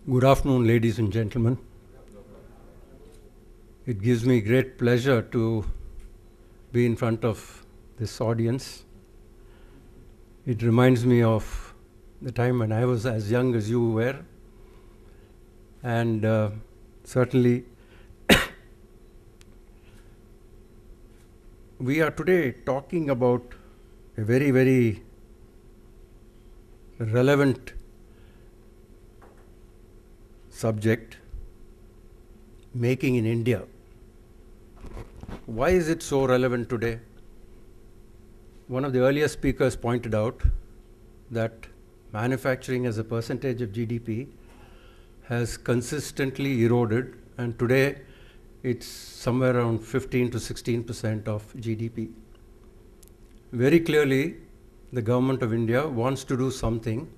Good afternoon, ladies and gentlemen. It gives me great pleasure to be in front of this audience. It reminds me of the time when I was as young as you were, and certainly we are today talking about a very, very relevant subject, making in India. Why is it so relevant today? One of the earlier speakers pointed out that manufacturing as a percentage of GDP has consistently eroded, and today it's somewhere around 15 to 16% of GDP. Very clearly, the government of India wants to do something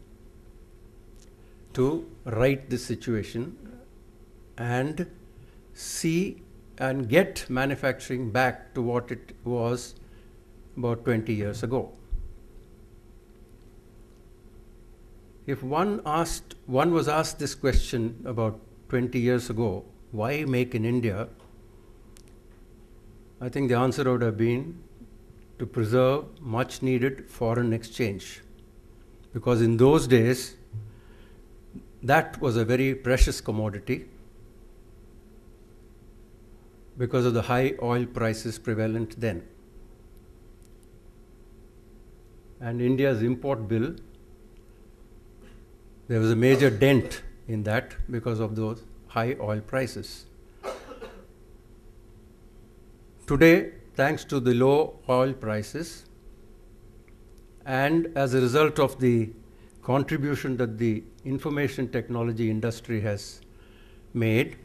to right this situation and see and get manufacturing back to what it was about 20 years ago. If one was asked this question about 20 years ago, why make in India? I think the answer would have been to preserve much needed foreign exchange, because in those days that was a very precious commodity because of the high oil prices prevalent then. And India's import bill, there was a major dent in that because of those high oil prices. Today, thanks to the low oil prices, and as a result of the contribution that the information technology industry has made,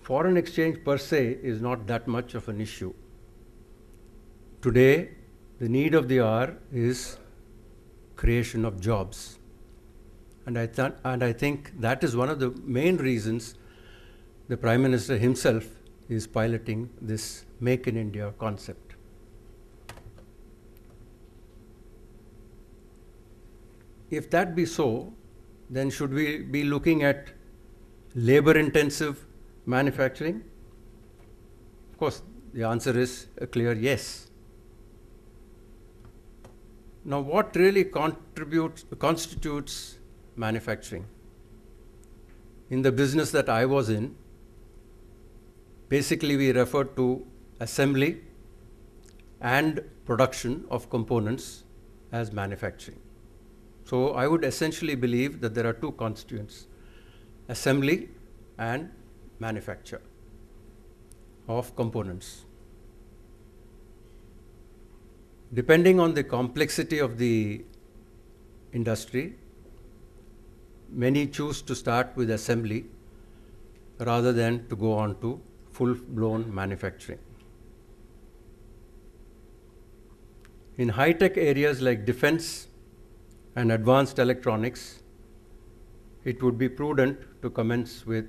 foreign exchange per se is not that much of an issue. Today, the need of the hour is creation of jobs. And I think that is one of the main reasons the Prime Minister himself is piloting this Make in India concept. If that be so, then should we be looking at labor-intensive manufacturing? Of course, the answer is a clear yes. Now, what really constitutes manufacturing? In the business that I was in, basically we refer to assembly and production of components as manufacturing. So I would essentially believe that there are two constituents: assembly and manufacture of components. Depending on the complexity of the industry, many choose to start with assembly rather than to go on to full-blown manufacturing. In high-tech areas like defense and advanced electronics, it would be prudent to commence with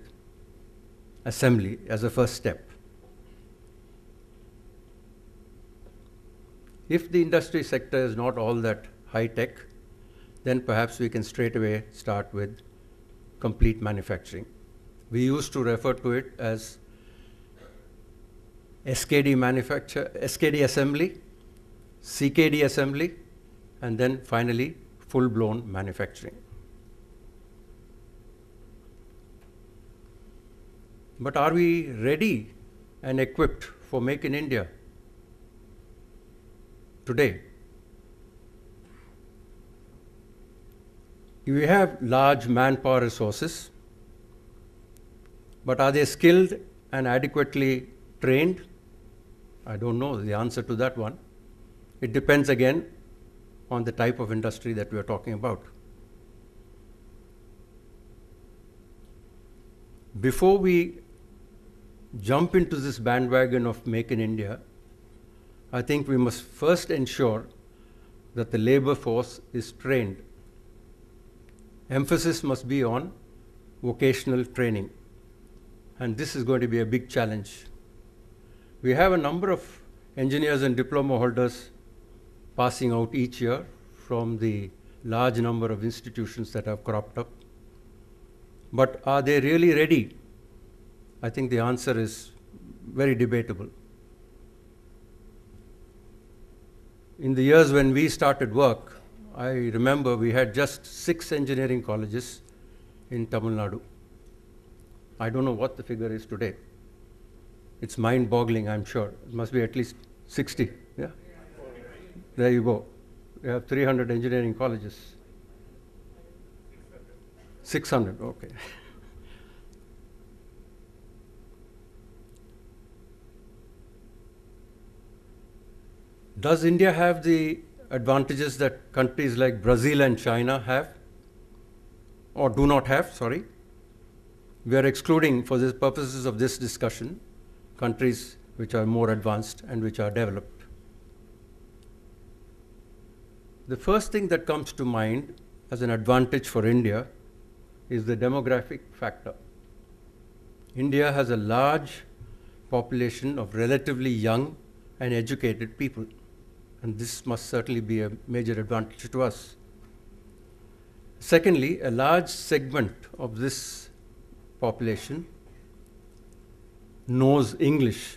assembly as a first step. If the industry sector is not all that high-tech, then perhaps we can straight away start with complete manufacturing. We used to refer to it as SKD assembly, CKD assembly, and then finally full-blown manufacturing. But are we ready and equipped for Make in India today? We have large manpower resources, but are they skilled and adequately trained? I don't know the answer to that one. It depends again on the type of industry that we are talking about. Before we jump into this bandwagon of Make in India, I think we must first ensure that the labor force is trained. Emphasis must be on vocational training, and this is going to be a big challenge. We have a number of engineers and diploma holders passing out each year from the large number of institutions that have cropped up. But are they really ready? I think the answer is very debatable. In the years when we started work, I remember we had just 6 engineering colleges in Tamil Nadu. I don't know what the figure is today. It's mind-boggling, I'm sure. It must be at least 60. Yeah? There you go. We have 300 engineering colleges. 600, okay. Does India have the advantages that countries like Brazil and China have? Or do not have, sorry. We are excluding, for the purposes of this discussion, countries which are more advanced and which are developed. The first thing that comes to mind as an advantage for India is the demographic factor. India has a large population of relatively young and educated people, and this must certainly be a major advantage to us. Secondly, a large segment of this population knows English,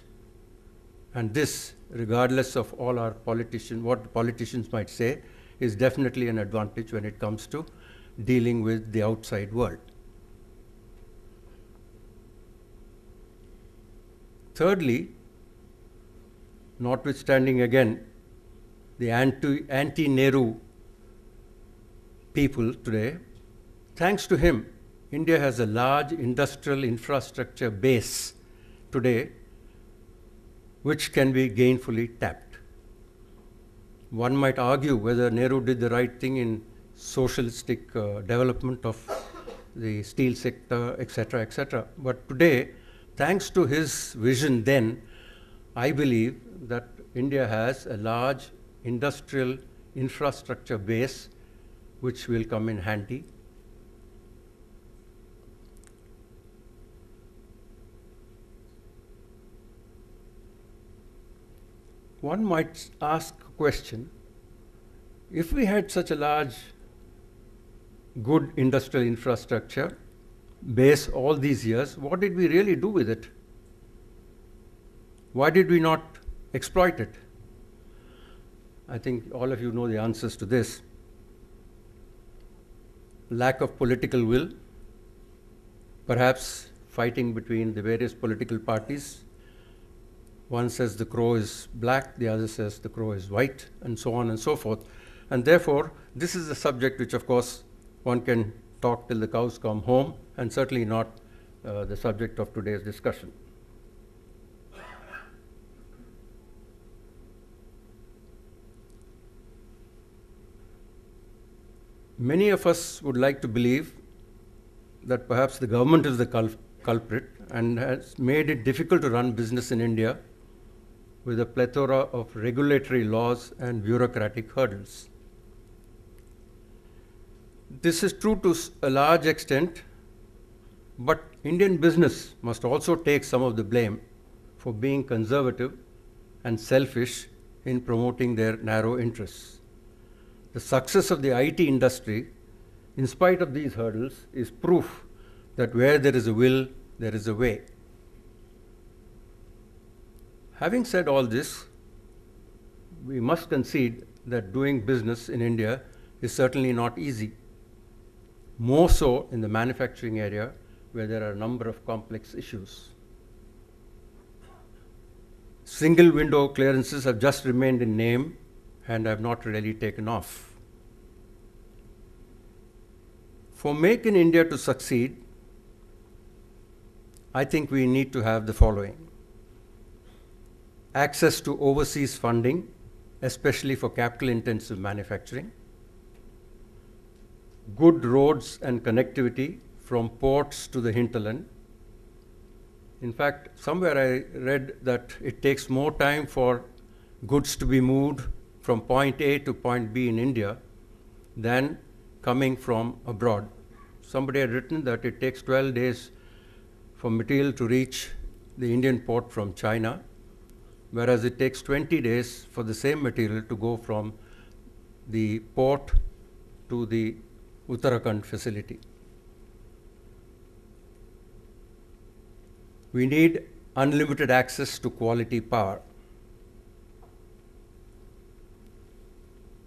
and this, regardless of all our what politicians might say, is definitely an advantage when it comes to dealing with the outside world. Thirdly, notwithstanding again the anti-Nehru people today, thanks to him, India has a large industrial infrastructure base today which can be gainfully tapped. One might argue whether Nehru did the right thing in socialistic development of the steel sector, etc., etc. But today, thanks to his vision then, I believe that India has a large industrial infrastructure base which will come in handy. One might ask a question, if we had such a large, good industrial infrastructure base all these years, what did we really do with it? Why did we not exploit it? I think all of you know the answers to this. Lack of political will, perhaps fighting between the various political parties. One says the crow is black, the other says the crow is white, and so on and so forth. And therefore, this is a subject which, of course, one can talk till the cows come home, and certainly not the subject of today's discussion. Many of us would like to believe that perhaps the government is the culprit and has made it difficult to run business in India with a plethora of regulatory laws and bureaucratic hurdles. This is true to a large extent, but Indian business must also take some of the blame for being conservative and selfish in promoting their narrow interests. The success of the IT industry, in spite of these hurdles, is proof that where there is a will, there is a way. Having said all this, we must concede that doing business in India is certainly not easy, more so in the manufacturing area where there are a number of complex issues. Single window clearances have just remained in name and have not really taken off. For Make in India to succeed, I think we need to have the following: access to overseas funding, especially for capital-intensive manufacturing, good roads and connectivity from ports to the hinterland. In fact, somewhere I read that it takes more time for goods to be moved from point A to point B in India than coming from abroad. Somebody had written that it takes 12 days for material to reach the Indian port from China, whereas it takes 20 days for the same material to go from the port to the Uttarakhand facility. We need unlimited access to quality power.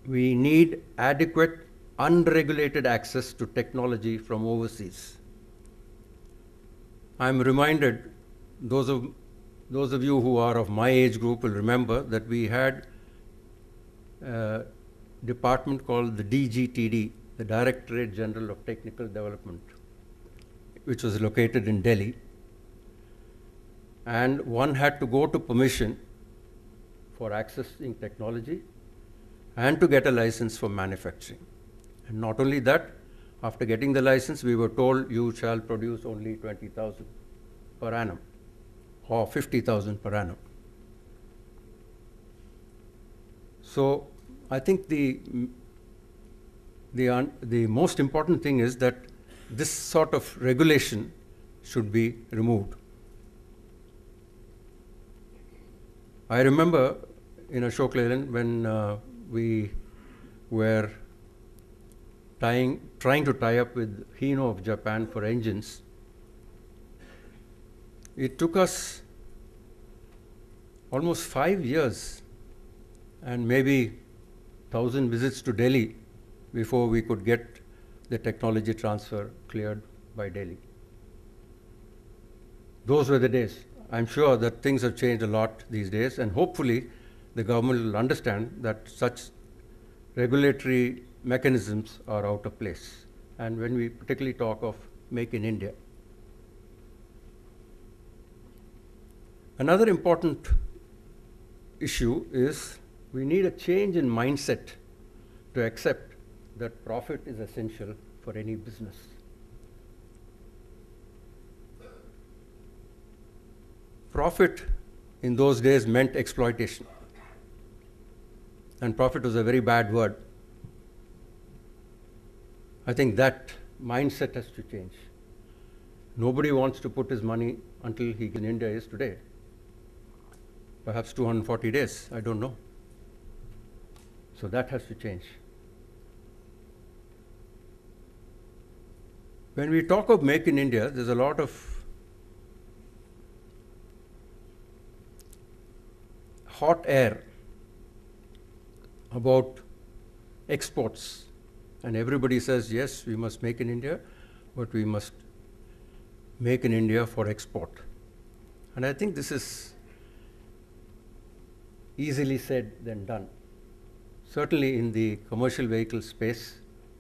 We need adequate, unregulated access to technology from overseas. I'm reminded, those of you who are of my age group will remember that we had a department called the DGTD, the Directorate General of Technical Development, which was located in Delhi. And one had to go to permission for accessing technology and to get a license for manufacturing. And not only that, after getting the license, we were told you shall produce only 20,000 per annum or 50,000 per annum. So I think the most important thing is that this sort of regulation should be removed. I remember in Ashok Leyland when we were trying to tie up with Hino of Japan for engines. It took us almost 5 years and maybe 1,000 visits to Delhi before we could get the technology transfer cleared by Delhi. Those were the days. I'm sure that things have changed a lot these days, and hopefully the government will understand that such regulatory mechanisms are out of place. And when we particularly talk of Make in India. Another important issue is we need a change in mindset to accept that profit is essential for any business. Profit in those days meant exploitation. And profit was a very bad word. I think that mindset has to change. Nobody wants to put his money until he in India is today. Perhaps 240 days, I don't know. So that has to change. When we talk of Make in India, there's a lot of hot air about exports. And everybody says, yes, we must make in India, but we must make in India for export. And I think this is easily said than done. Certainly in the commercial vehicle space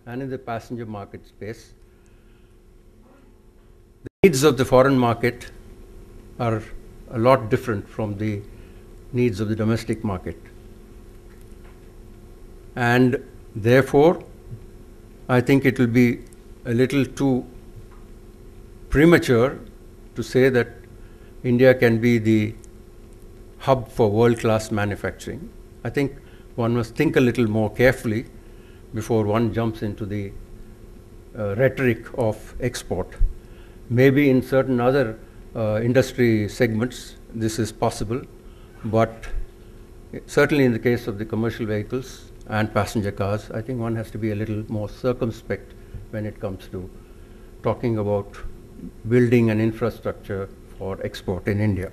and in the passenger market space, the needs of the foreign market are a lot different from the needs of the domestic market. And therefore, I think it will be a little too premature to say that India can be the hub for world-class manufacturing. I think one must think a little more carefully before one jumps into the rhetoric of export. Maybe in certain other industry segments this is possible, but certainly in the case of the commercial vehicles and passenger cars, I think one has to be a little more circumspect when it comes to talking about building an infrastructure for export in India.